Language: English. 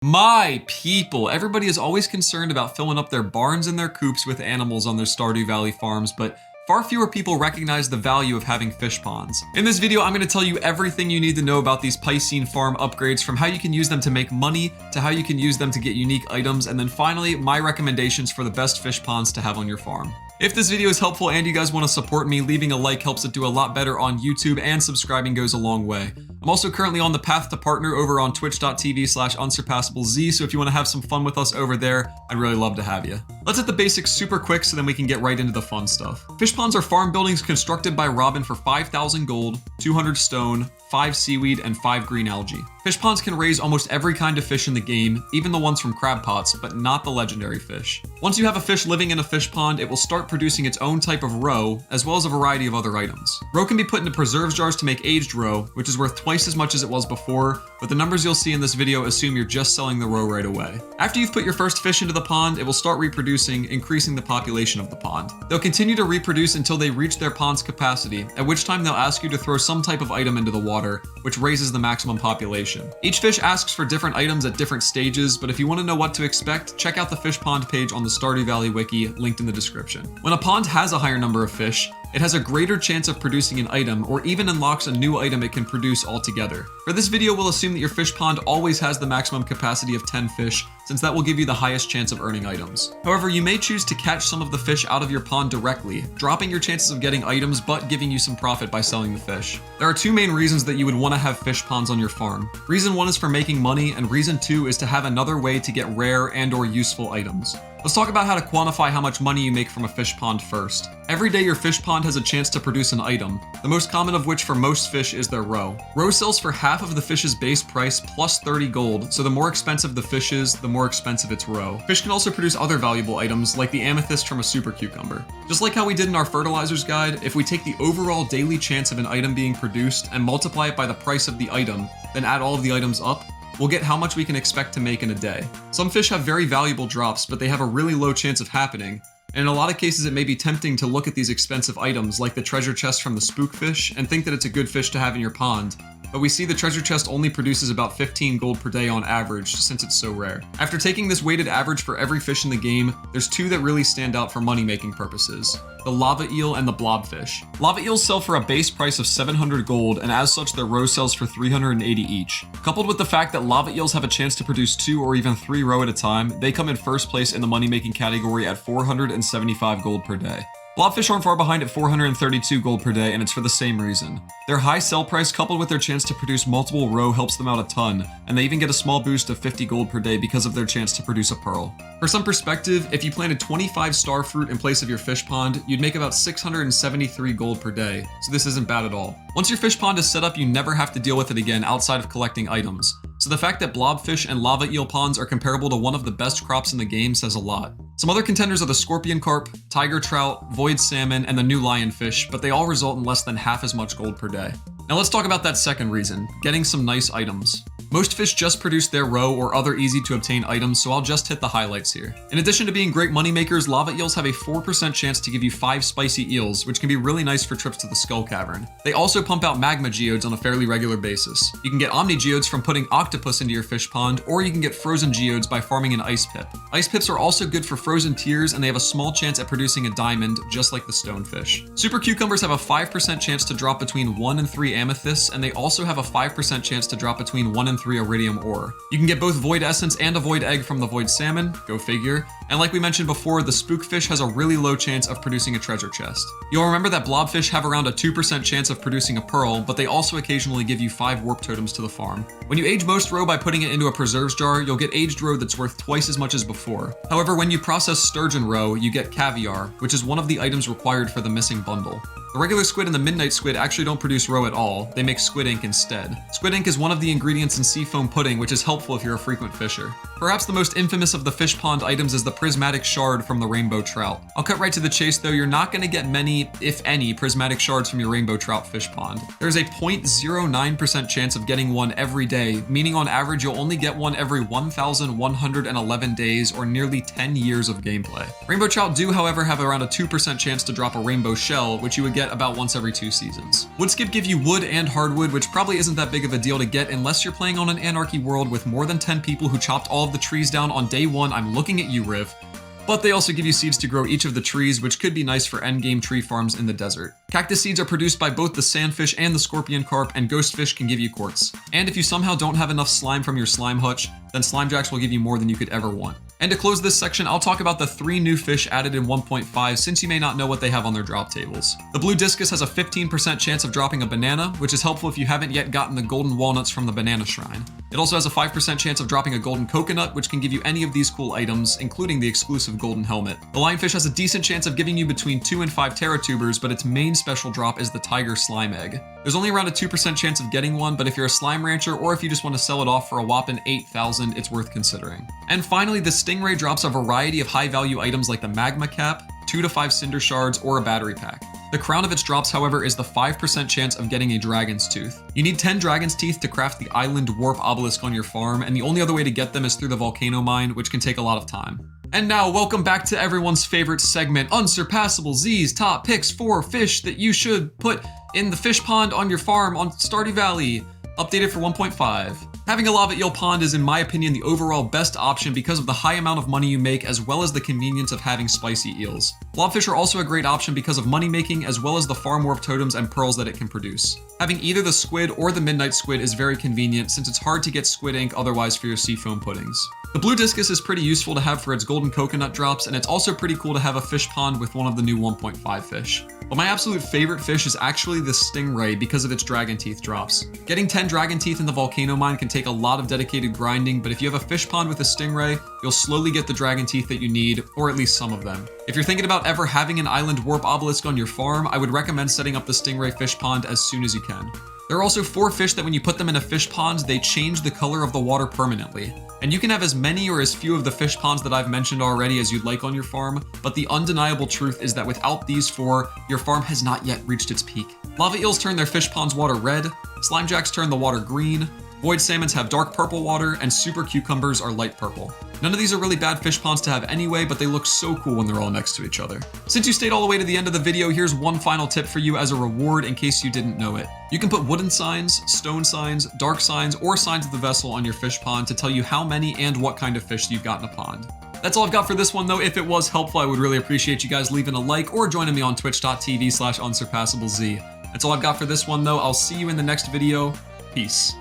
My people, everybody is always concerned about filling up their barns and their coops with animals on their Stardew Valley farms, but far fewer people recognize the value of having fish ponds. In this video, I'm going to tell you everything you need to know about these Piscine farm upgrades, from how you can use them to make money, to how you can use them to get unique items, and then finally, my recommendations for the best fish ponds to have on your farm. If this video is helpful and you guys want to support me, leaving a like helps it do a lot better on YouTube, and subscribing goes a long way. I'm also currently on the path to partner over on twitch.tv/unsurpassablez, so if you want to have some fun with us over there, I'd really love to have you. Let's hit the basics super quick so then we can get right into the fun stuff. Fish ponds are farm buildings constructed by Robin for 5,000 gold, 200 stone, 5 seaweed, and 5 green algae. Fish ponds can raise almost every kind of fish in the game, even the ones from crab pots, but not the legendary fish. Once you have a fish living in a fish pond, it will start producing its own type of roe, as well as a variety of other items. Roe can be put into preserves jars to make aged roe, which is worth twice as much as it was before, but the numbers you'll see in this video assume you're just selling the roe right away. After you've put your first fish into the pond, it will start reproducing, increasing the population of the pond. They'll continue to reproduce until they reach their pond's capacity, at which time they'll ask you to throw some type of item into the water, which raises the maximum population. Each fish asks for different items at different stages, but if you want to know what to expect, check out the fish pond page on the Stardew Valley Wiki, linked in the description. When a pond has a higher number of fish, it has a greater chance of producing an item, or even unlocks a new item it can produce altogether. For this video, we'll assume that your fish pond always has the maximum capacity of 10 fish, since that will give you the highest chance of earning items. However, you may choose to catch some of the fish out of your pond directly, dropping your chances of getting items but giving you some profit by selling the fish. There are two main reasons that you would want to have fish ponds on your farm. Reason one is for making money, and reason two is to have another way to get rare and or useful items. Let's talk about how to quantify how much money you make from a fish pond first. Every day your fish pond has a chance to produce an item, the most common of which for most fish is their roe. Roe sells for half of the fish's base price plus 30 gold, so the more expensive the fish is, the more expensive its roe. Fish can also produce other valuable items, like the amethyst from a super cucumber. Just like how we did in our fertilizers guide, if we take the overall daily chance of an item being produced and multiply it by the price of the item, then add all of the items up, we'll get how much we can expect to make in a day. Some fish have very valuable drops, but they have a really low chance of happening, and in a lot of cases it may be tempting to look at these expensive items like the treasure chest from the spookfish and think that it's a good fish to have in your pond, but we see the treasure chest only produces about 15 gold per day on average since it's so rare. After taking this weighted average for every fish in the game, there's two that really stand out for money-making purposes: the lava eel and the blobfish. Lava eels sell for a base price of 700 gold, and as such their roe sells for 380 each. Coupled with the fact that lava eels have a chance to produce 2 or even 3 roe at a time, they come in first place in the money-making category at 475 gold per day. Blobfish aren't far behind at 432 gold per day, and it's for the same reason. Their high sell price coupled with their chance to produce multiple roe helps them out a ton, and they even get a small boost of 50 gold per day because of their chance to produce a pearl. For some perspective, if you planted 25 star fruit in place of your fish pond, you'd make about 673 gold per day, so this isn't bad at all. Once your fish pond is set up, you never have to deal with it again outside of collecting items. So the fact that blobfish and lava eel ponds are comparable to one of the best crops in the game says a lot. Some other contenders are the scorpion carp, tiger trout, void salmon, and the new lionfish, but they all result in less than half as much gold per day. Now let's talk about that second reason, getting some nice items. Most fish just produce their roe or other easy to obtain items, so I'll just hit the highlights here. In addition to being great moneymakers, lava eels have a 4% chance to give you 5 spicy eels, which can be really nice for trips to the skull cavern. They also pump out magma geodes on a fairly regular basis. You can get omni geodes from putting octopus into your fish pond, or you can get frozen geodes by farming an ice pip. Ice pips are also good for frozen tears, and they have a small chance at producing a diamond, just like the stonefish. Super cucumbers have a 5% chance to drop between 1 and 3 amethysts, and they also have a 5% chance to drop between 1 and 3 iridium ore. You can get both void essence and a void egg from the void salmon, go figure, and like we mentioned before, the spookfish has a really low chance of producing a treasure chest. You'll remember that blobfish have around a 2% chance of producing a pearl, but they also occasionally give you 5 warp totems to the farm. When you age most roe by putting it into a preserves jar, you'll get aged roe that's worth twice as much as before. However, when you process sturgeon roe, you get caviar, which is one of the items required for the missing bundle. The regular squid and the midnight squid actually don't produce roe at all, they make squid ink instead. Squid ink is one of the ingredients in seafoam pudding, which is helpful if you're a frequent fisher. Perhaps the most infamous of the fish pond items is the prismatic shard from the rainbow trout. I'll cut right to the chase though, you're not going to get many, if any, prismatic shards from your rainbow trout fish pond. There's a 0.09% chance of getting one every day, meaning on average you'll only get one every 1,111 days or nearly 10 years of gameplay. Rainbow trout do however have around a 2% chance to drop a rainbow shell, which you would get get about once every 2 seasons. Woodskip give you wood and hardwood, which probably isn't that big of a deal to get unless you're playing on an anarchy world with more than 10 people who chopped all of the trees down on day 1. I'm looking at you, Riv. But they also give you seeds to grow each of the trees, which could be nice for endgame tree farms in the desert. Cactus seeds are produced by both the sandfish and the scorpion carp, and ghostfish can give you quartz. And if you somehow don't have enough slime from your slime hutch, then Slimejacks will give you more than you could ever want. And to close this section, I'll talk about the 3 new fish added in 1.5 since you may not know what they have on their drop tables. The blue discus has a 15% chance of dropping a banana, which is helpful if you haven't yet gotten the golden walnuts from the banana shrine. It also has a 5% chance of dropping a golden coconut, which can give you any of these cool items, including the exclusive golden helmet. The lionfish has a decent chance of giving you between 2 and 5 teratubers, but its main special drop is the tiger slime egg. There's only around a 2% chance of getting one, but if you're a slime rancher or if you just want to sell it off for a whopping 8,000, it's worth considering. And finally, the stingray drops a variety of high-value items like the magma cap, 2 to 5 cinder shards, or a battery pack. The crown of its drops, however, is the 5% chance of getting a dragon's tooth. You need 10 dragon's teeth to craft the island warp obelisk on your farm, and the only other way to get them is through the volcano mine, which can take a lot of time. And now, welcome back to everyone's favorite segment, Unsurpassable Z's top picks for fish that you should put in the fish pond on your farm on Stardew Valley, updated for 1.5. Having a lava eel pond is, in my opinion, the overall best option because of the high amount of money you make as well as the convenience of having spicy eels. Blobfish are also a great option because of money making as well as the farm warp totems and pearls that it can produce. Having either the squid or the midnight squid is very convenient since it's hard to get squid ink otherwise for your seafoam puddings. The blue discus is pretty useful to have for its golden coconut drops, and it's also pretty cool to have a fish pond with one of the new 1.5 fish. But my absolute favorite fish is actually the stingray because of its dragon teeth drops. Getting 10 dragon teeth in the volcano mine can take a lot of dedicated grinding, but if you have a fish pond with a stingray, you'll slowly get the dragon teeth that you need, or at least some of them. If you're thinking about ever having an island warp obelisk on your farm, I would recommend setting up the stingray fish pond as soon as you can. There are also 4 fish that when you put them in a fish pond, they change the color of the water permanently. And you can have as many or as few of the fish ponds that I've mentioned already as you'd like on your farm, but the undeniable truth is that without these 4, your farm has not yet reached its peak. Lava eels turn their fish ponds water red, Slimejacks turn the water green, void salmons have dark purple water, and super cucumbers are light purple. None of these are really bad fish ponds to have anyway, but they look so cool when they're all next to each other. Since you stayed all the way to the end of the video, here's one final tip for you as a reward in case you didn't know it. You can put wooden signs, stone signs, dark signs, or signs of the vessel on your fish pond to tell you how many and what kind of fish you've got in a pond. That's all I've got for this one though. If it was helpful, I would really appreciate you guys leaving a like or joining me on twitch.tv/unsurpassablez. That's all I've got for this one though. I'll see you in the next video. Peace.